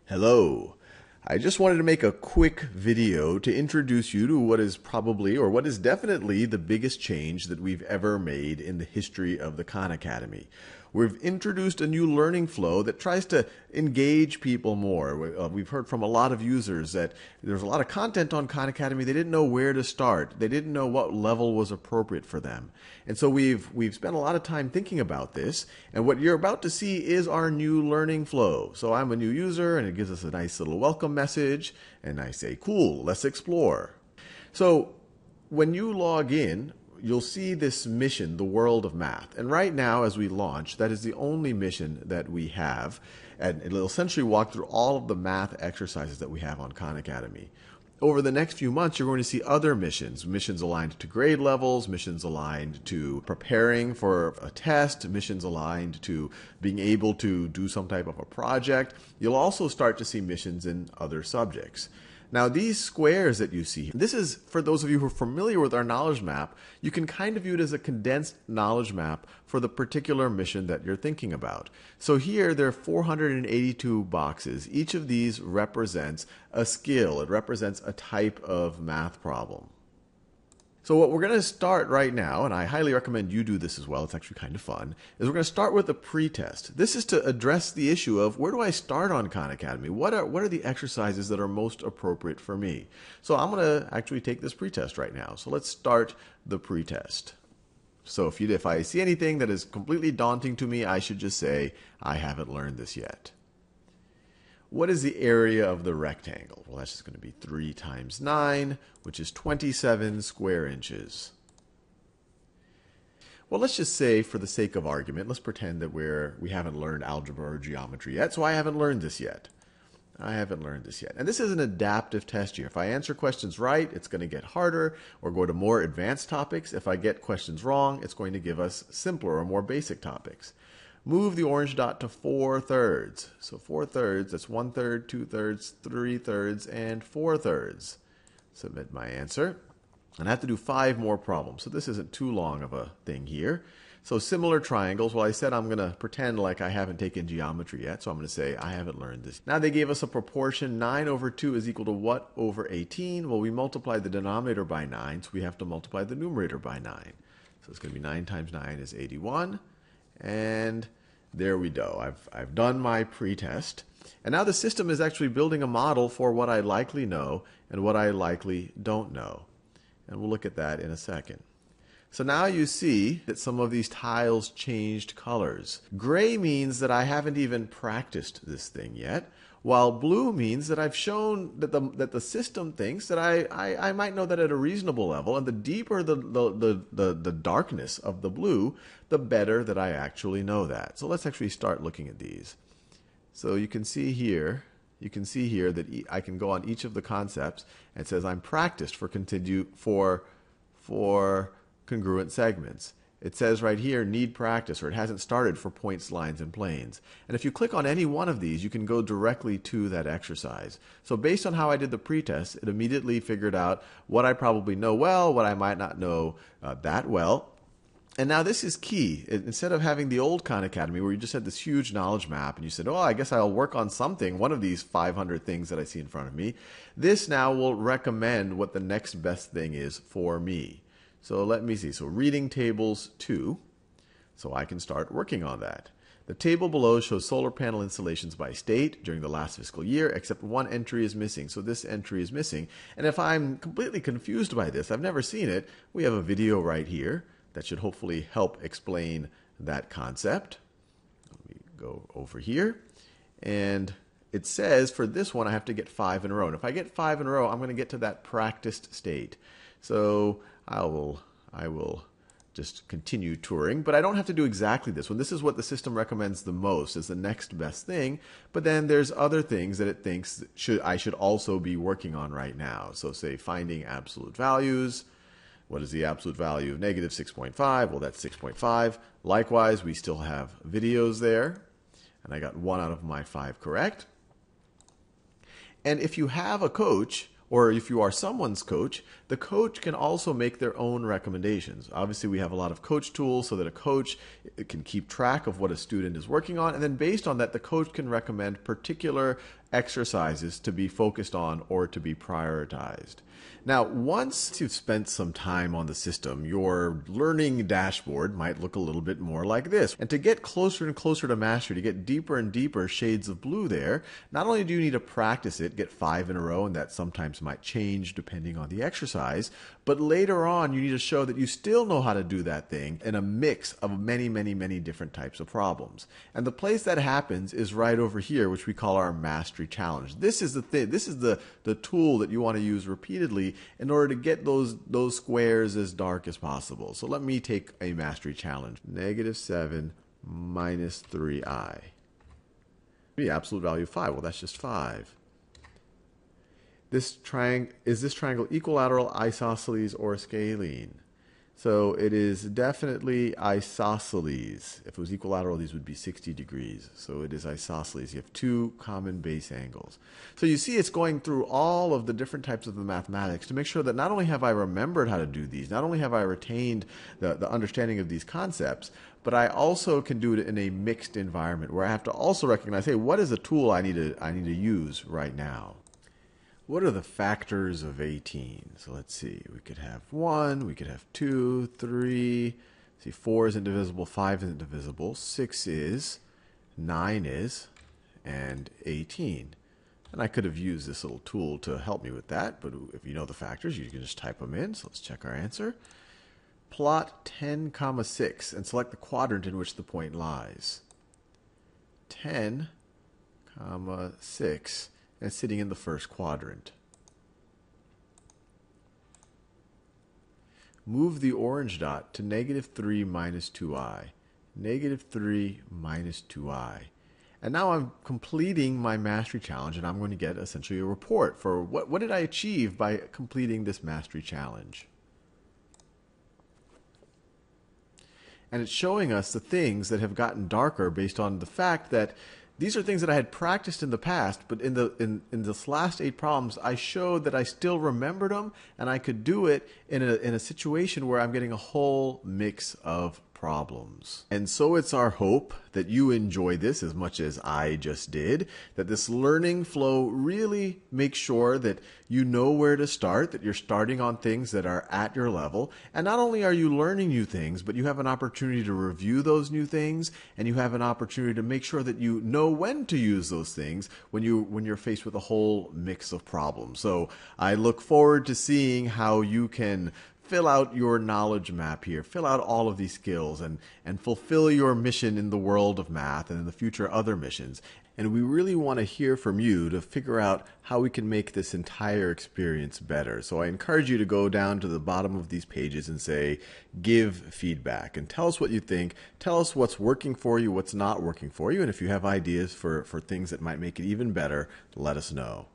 Hello. I just wanted to make a quick video to introduce you to what is probably, or what is definitely, the biggest change that we've ever made in the history of the Khan Academy. We've introduced a new learning flow that tries to engage people more. We've heard from a lot of users that there's a lot of content on Khan Academy. They didn't know where to start. They didn't know what level was appropriate for them. And so we've spent a lot of time thinking about this. And what you're about to see is our new learning flow. So I'm a new user, and it gives us a nice little welcome message. And I say, cool, let's explore. So when you log in, you'll see this mission, the world of math. And right now, as we launch, that is the only mission that we have. And it'll essentially walk through all of the math exercises that we have on Khan Academy. Over the next few months, you're going to see other missions aligned to grade levels, missions aligned to preparing for a test, missions aligned to being able to do some type of a project. You'll also start to see missions in other subjects. Now, these squares that you see, this is, for those of you who are familiar with our knowledge map, you can kind of view it as a condensed knowledge map for the particular mission that you're thinking about. So here, there are 482 boxes. Each of these represents a skill. It represents a type of math problem. So what we're going to start right now, and I highly recommend you do this as well, it's actually kind of fun, is we're going to start with a pretest. This is to address the issue of where do I start on Khan Academy? What are the exercises that are most appropriate for me? So I'm going to actually take this pretest right now. So let's start the pretest. So if I see anything that is completely daunting to me, I should just say, I haven't learned this yet. What is the area of the rectangle? Well, that's just going to be 3 times 9, which is 27 square inches. Well, let's just say, for the sake of argument, let's pretend that we haven't learned algebra or geometry yet, so I haven't learned this yet. And this is an adaptive test here. If I answer questions right, it's going to get harder or go to more advanced topics. If I get questions wrong, it's going to give us simpler or more basic topics. Move the orange dot to 4/3. So 4/3, that's 1/3, 2/3, 3/3, and 4/3. Submit my answer. And I have to do 5 more problems. So this isn't too long of a thing here. So similar triangles. Well, I said I'm going to pretend like I haven't taken geometry yet. So I'm going to say I haven't learned this. Now they gave us a proportion. 9/2 is equal to what over 18? Well, we multiplied the denominator by 9, so we have to multiply the numerator by 9. So it's going to be 9 times 9 is 81. And there we go. I've done my pretest. And now the system is actually building a model for what I likely know and what I likely don't know. And we'll look at that in a second. So now you see that some of these tiles changed colors. Gray means that I haven't even practiced this thing yet, while blue means that I've shown that the system thinks that I might know that at a reasonable level, and the deeper the darkness of the blue, the better that I actually know that. So let's actually start looking at these. So you can see here that I can go on each of the concepts, and it says I'm practiced for congruent segments. It says right here, need practice, or it hasn't started for points, lines, and planes. And if you click on any one of these, you can go directly to that exercise. So based on how I did the pretest, it immediately figured out what I probably know well, what I might not know that well. And now this is key. Instead of having the old Khan Academy where you just had this huge knowledge map and you said, oh, I guess I'll work on something, one of these 500 things that I see in front of me, this now will recommend what the next best thing is for me. So let me see. So reading tables 2. So I can start working on that. The table below shows solar panel installations by state during the last fiscal year, except one entry is missing. So this entry is missing. And if I'm completely confused by this, I've never seen it, we have a video right here that should hopefully help explain that concept. Let me go over here. And it says for this one, I have to get 5 in a row. And if I get 5 in a row, I'm going to get to that practiced state. So I will just continue touring, but I don't have to do exactly this one. This is what the system recommends the most as the next best thing, but then there's other things that it thinks I should also be working on right now. So say finding absolute values. What is the absolute value of negative 6.5? Well, that's 6.5. Likewise, we still have videos there, and I got 1 out of my 5 correct. And if you have a coach, or if you are someone's coach, the coach can also make their own recommendations. Obviously, we have a lot of coach tools so that a coach can keep track of what a student is working on, and then based on that, the coach can recommend particular exercises to be focused on or to be prioritized. Now, once you've spent some time on the system, your learning dashboard might look a little bit more like this. And to get closer and closer to mastery, to get deeper and deeper shades of blue there, not only do you need to practice it, get 5 in a row, and that sometimes might change depending on the exercise, but later on you need to show that you still know how to do that thing in a mix of many, many, many different types of problems. And the place that happens is right over here, which we call our mastery challenge. This is the thing. This is the tool that you want to use repeatedly in order to get those squares as dark as possible. So let me take a mastery challenge. -7 minus 3i. The absolute value of 5. Well, that's just 5. Is this triangle equilateral, isosceles, or scalene? So it is definitely isosceles. If it was equilateral, these would be 60 degrees. So it is isosceles. You have 2 common base angles. So you see it's going through all of the different types of the mathematics to make sure that not only have I remembered how to do these, not only have I retained the understanding of these concepts, but I also can do it in a mixed environment where I have to also recognize, hey, what is a tool I need to use right now? What are the factors of 18? So let's see. We could have 1, we could have 2, 3. See, 4 isn't divisible, 5 isn't divisible, 6 is, 9 is, and 18. And I could have used this little tool to help me with that, but if you know the factors, you can just type them in. So let's check our answer. Plot 10, 6 and select the quadrant in which the point lies. 10, 6. And sitting in the first quadrant. Move the orange dot to -3 minus 2i. -3 minus 2i. And now I'm completing my mastery challenge, and I'm going to get essentially a report for what did I achieve by completing this mastery challenge. And it's showing us the things that have gotten darker based on the fact that these are things that I had practiced in the past, but in this last 8 problems, I showed that I still remembered them, and I could do it in a situation where I'm getting a whole mix of problems. And so it's our hope that you enjoy this as much as I just did, that this learning flow really makes sure that you know where to start, that you're starting on things that are at your level. And not only are you learning new things, but you have an opportunity to review those new things, and you have an opportunity to make sure that you know when to use those things when you're faced with a whole mix of problems. So I look forward to seeing how you can fill out your knowledge map here, fill out all of these skills, and fulfill your mission in the world of math and in the future other missions. And we really want to hear from you to figure out how we can make this entire experience better. So I encourage you to go down to the bottom of these pages and say, give feedback, and tell us what you think. Tell us what's working for you, what's not working for you, and if you have ideas for things that might make it even better, let us know.